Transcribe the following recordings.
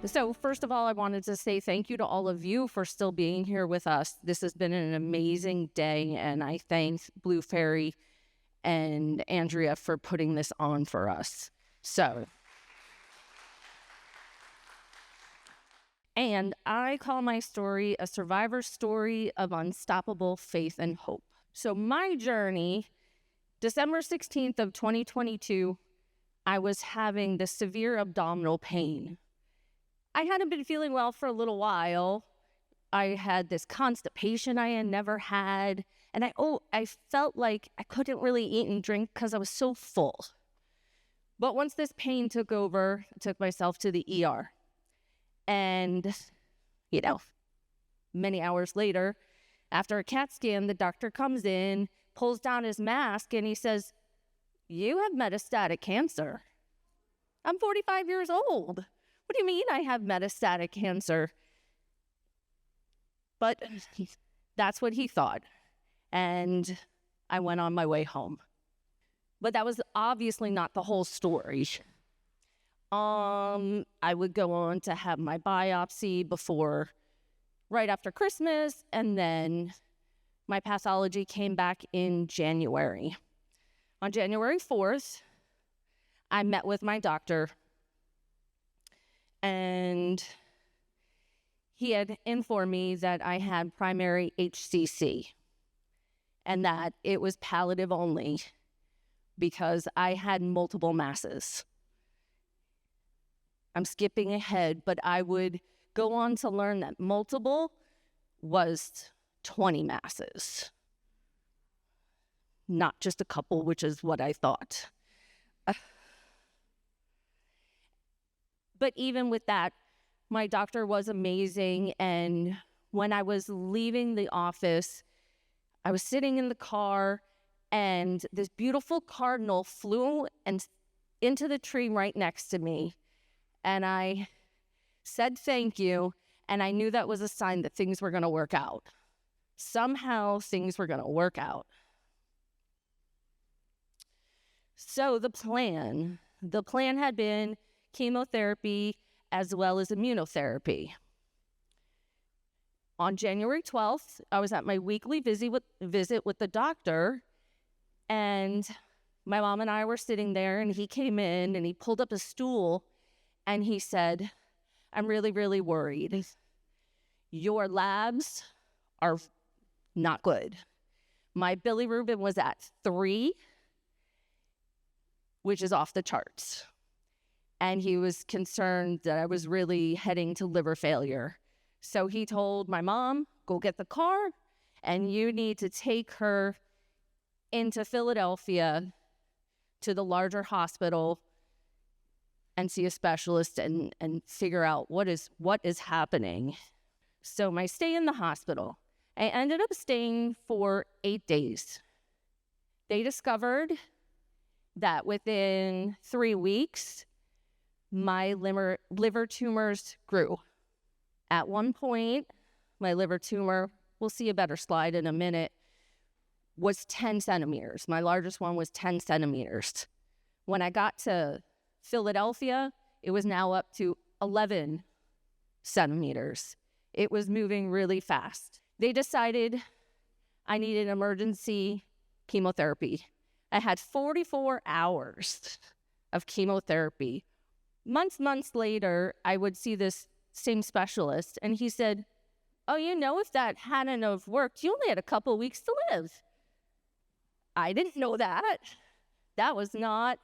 So first of all, I wanted to say thank you to all of you for still being here with us. This has been an amazing day, and I thank Blue Faery and Andrea for putting this on for us. And I call my story a survivor's story of unstoppable faith and hope. So my journey, December 16th of 2022, I was having this severe abdominal pain. I hadn't been feeling well for a little while. I had this constipation I had never had. And I felt like I couldn't really eat and drink because I was so full. But once this pain took over, I took myself to the ER. And, many hours later, after a CAT scan, the doctor comes in, pulls down his mask, and he says, "You have metastatic cancer." I'm 45 years old. What do you mean I have metastatic cancer? But that's what he thought. And I went on my way home. But that was obviously not the whole story. I would go on to have my biopsy right after Christmas, and then my pathology came back in January. On January 4th, I met with my doctor, and he had informed me that I had primary HCC and that it was palliative only because I had multiple masses. I'm skipping ahead, but I would go on to learn that multiple was 20 masses, not just a couple, which is what I thought. But even with that, my doctor was amazing. And when I was leaving the office, I was sitting in the car, and this beautiful cardinal flew into the tree right next to me. And I said thank you, and I knew that was a sign that things were going to work out. Somehow things were going to work out. So the plan had been chemotherapy as well as immunotherapy. On January 12th, I was at my weekly visit with the doctor, and my mom and I were sitting there, and he came in and he pulled up a stool and he said, "I'm really, really worried. Your labs are not good. My bilirubin was at 3, which is off the charts." And he was concerned that I was really heading to liver failure. So he told my mom, "Go get the car, and you need to take her into Philadelphia to the larger hospital and see a specialist and figure out what is happening." So my stay in the hospital, I ended up staying for 8 days. They discovered that within 3 weeks, my liver tumors grew. At one point, my liver tumor, we'll see a better slide in a minute, was 10 centimeters. My largest one was 10 centimeters. When I got to Philadelphia, it was now up to 11 centimeters. It was moving really fast. They decided I needed emergency chemotherapy. I had 44 hours of chemotherapy. Months later, I would see this same specialist, and he said, "Oh, if that hadn't have worked, you only had a couple weeks to live." I didn't know that. That was not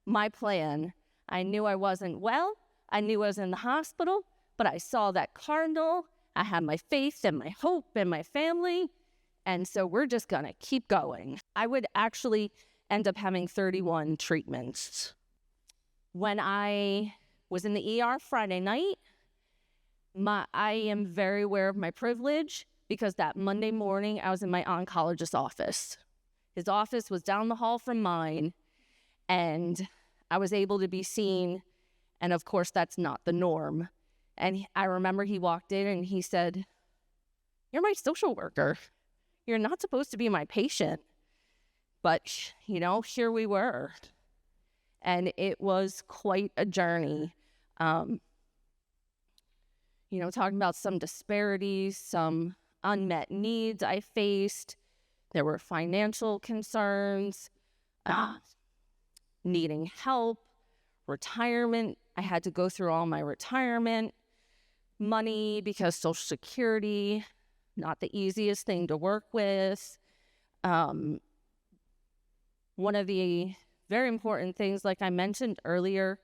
my plan. I knew I wasn't well. I knew I was in the hospital, but I saw that cardinal. I had my faith and my hope and my family, and so we're just going to keep going. I would actually end up having 31 treatments. When I was in the ER Friday night, I am very aware of my privilege because that Monday morning I was in my oncologist's office. His office was down the hall from mine, and I was able to be seen, and of course that's not the norm. And I remember he walked in and he said, "You're my social worker. You're not supposed to be my patient." But, here we were. And it was quite a journey. talking about some disparities, some unmet needs I faced. There were financial concerns, needing help, retirement. I had to go through all my retirement money because Social Security, not the easiest thing to work with. One of the very important things, like I mentioned earlier,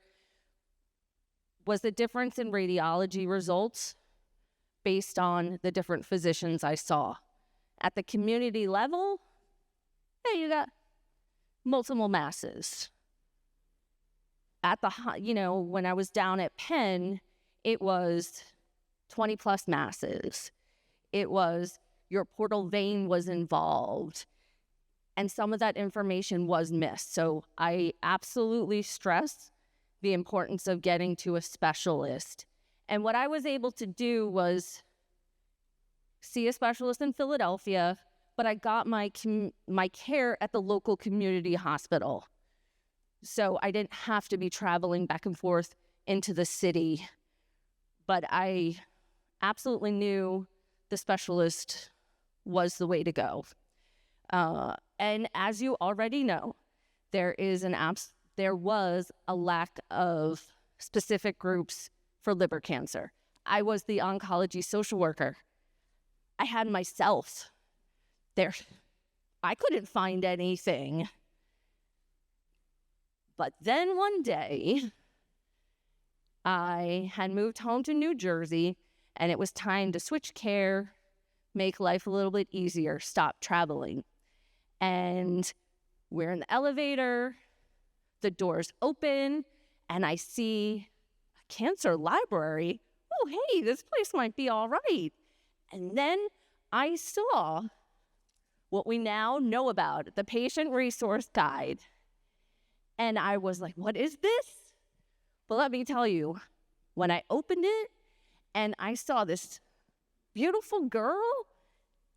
was the difference in radiology results based on the different physicians I saw. At the community level, hey, you got multiple masses. At the, when I was down at Penn, it was 20 plus masses. It was your portal vein was involved. And some of that information was missed. So I absolutely stress the importance of getting to a specialist. And what I was able to do was see a specialist in Philadelphia, but I got my care at the local community hospital. So I didn't have to be traveling back and forth into the city. But I absolutely knew the specialist was the way to go. And as you already know, there was a lack of specific groups for liver cancer. I was the oncology social worker. I had myself there. I couldn't find anything. But then one day, I had moved home to New Jersey, and it was time to switch care, make life a little bit easier, stop traveling. And we're in the elevator, the doors open, and I see a cancer library. Oh, hey, this place might be all right. And then I saw what we now know about, the patient resource guide. And I was like, what is this? But let me tell you, when I opened it and I saw this beautiful girl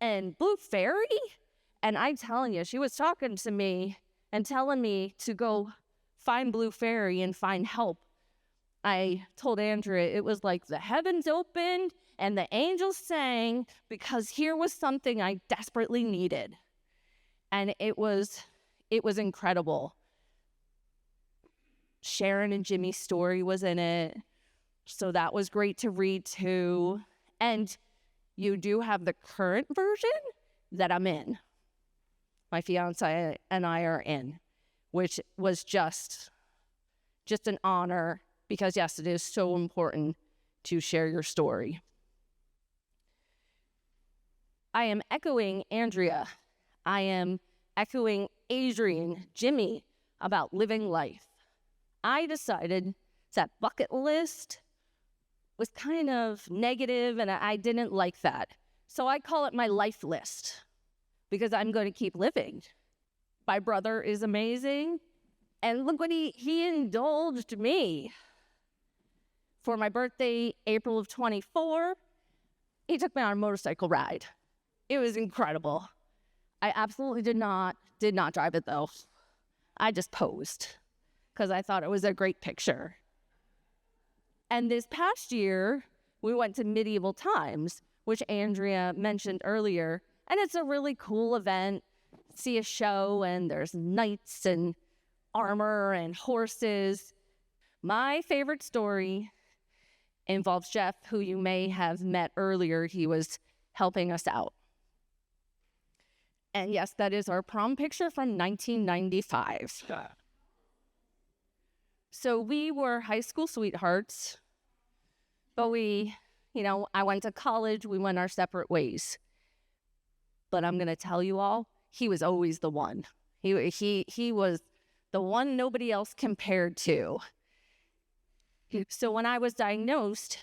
and Blue Faery, and I'm telling you, she was talking to me and telling me to go find Blue Faery and find help. I told Andrea it was like the heavens opened and the angels sang, because here was something I desperately needed. And it was incredible. Sharon and Jimmy's story was in it, so that was great to read too. And you do have the current version that I'm in. My fiance and I are in, which was just an honor, because yes, it is so important to share your story. I am echoing Andrea. I am echoing Adrian, Jimmy, about living life. I decided that bucket list was kind of negative, and I didn't like that. So I call it my life list, because I'm going to keep living. My brother is amazing, and look what he indulged me. For my birthday, April of 24, he took me on a motorcycle ride. It was incredible. I absolutely did not drive it though. I just posed, because I thought it was a great picture. And this past year, we went to Medieval Times, which Andrea mentioned earlier, and it's a really cool event. See a show, and there's knights and armor and horses. My favorite story involves Jeff, who you may have met earlier. He was helping us out. And yes, that is our prom picture from 1995. So we were high school sweethearts, but I went to college, we went our separate ways. But I'm going to tell you all, he was always the one. He was the one nobody else compared to. So when I was diagnosed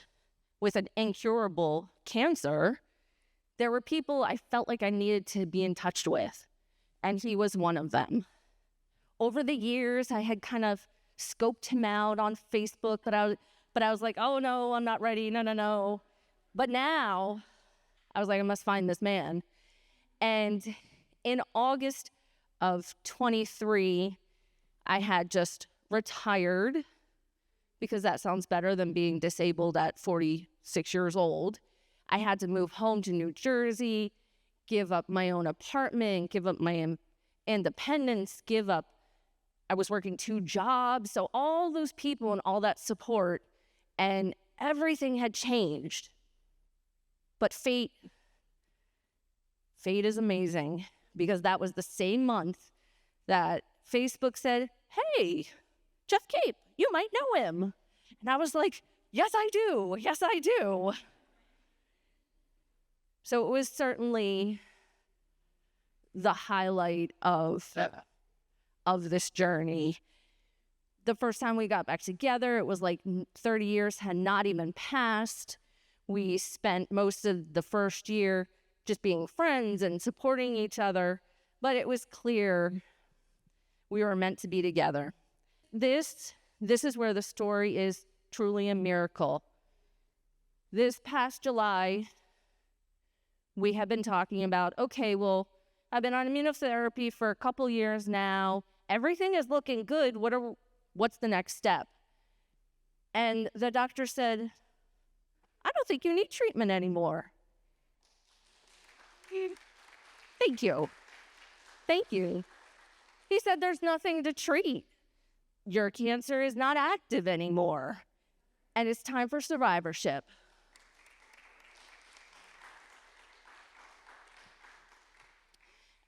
with an incurable cancer, there were people I felt like I needed to be in touch with, and he was one of them. Over the years, I had kind of scoped him out on Facebook, but I was like, oh no, I'm not ready, no. But now, I was like, I must find this man. And in August of 23, I had just retired because that sounds better than being disabled at 46 years old. I had to move home to New Jersey, give up my own apartment, give up my independence, I was working 2 jobs. So all those people and all that support, and everything had changed. But fate is amazing, because that was the same month that Facebook said, hey, Jeff Cape, you might know him. And I was like, yes, I do. Yes, I do. So it was certainly the highlight of this journey. The first time we got back together, it was like 30 years had not even passed. We spent most of the first year just being friends and supporting each other, but it was clear we were meant to be together. This is where the story is truly a miracle. This past July, we have been talking about, okay, well, I've been on immunotherapy for a couple years now. Everything is looking good. What's the next step? And the doctor said, I don't think you need treatment anymore. Thank you. Thank you. He said, there's nothing to treat. Your cancer is not active anymore, and it's time for survivorship.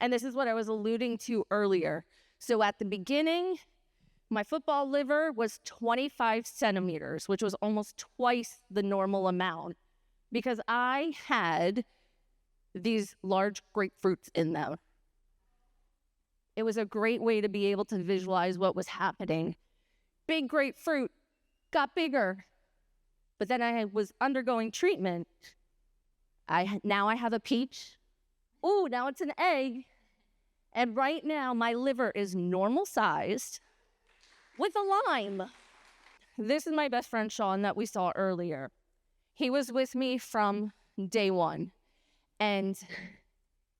And this is what I was alluding to earlier. So at the beginning, my football liver was 25 centimeters, which was almost twice the normal amount, because I had these large grapefruits in them. It was a great way to be able to visualize what was happening. Big grapefruit got bigger, but then I was undergoing treatment. Now I have a peach. Ooh, now it's an egg. And right now my liver is normal sized with a Lyme. This is my best friend, Sean, that we saw earlier. He was with me from day one, and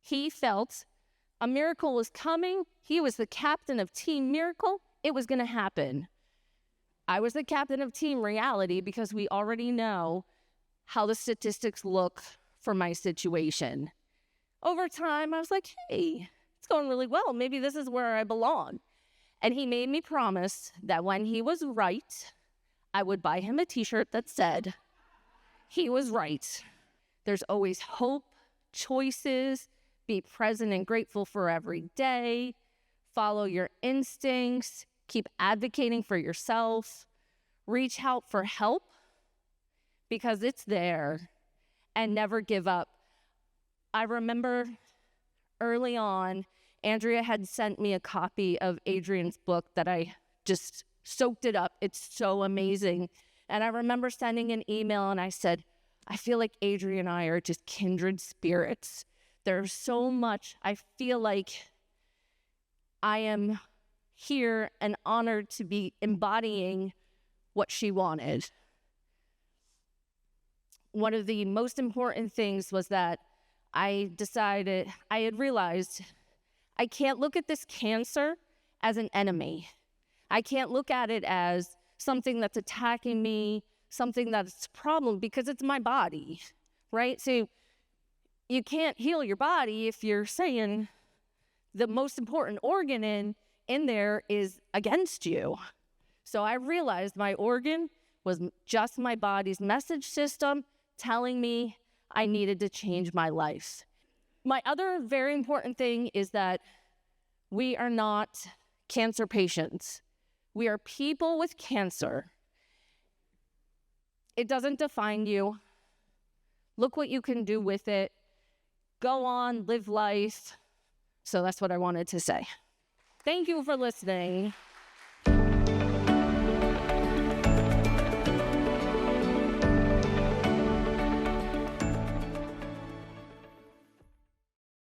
he felt a miracle was coming. He was the captain of Team Miracle. It was going to happen. I was the captain of Team Reality, because we already know how the statistics look for my situation. Over time, I was like, hey, it's going really well. Maybe this is where I belong. And he made me promise that when he was right, I would buy him a t-shirt that said, he was right. There's always hope, choices, be present and grateful for every day, follow your instincts, keep advocating for yourself, reach out for help, because it's there, and never give up. I remember early on, Andrea had sent me a copy of Adrian's book that I just soaked it up. It's so amazing. And I remember sending an email, and I said, I feel like Adrian and I are just kindred spirits. There's so much. I feel like I am here and honored to be embodying what she wanted. One of the most important things was that I had realized I can't look at this cancer as an enemy. I can't look at it as something that's attacking me, something that's a problem, because it's my body, right? So you can't heal your body if you're saying the most important organ in there is against you. So I realized my organ was just my body's message system telling me I needed to change my life. My other very important thing is that we are not cancer patients. We are people with cancer. It doesn't define you. Look what you can do with it. Go on, live life. So that's what I wanted to say. Thank you for listening.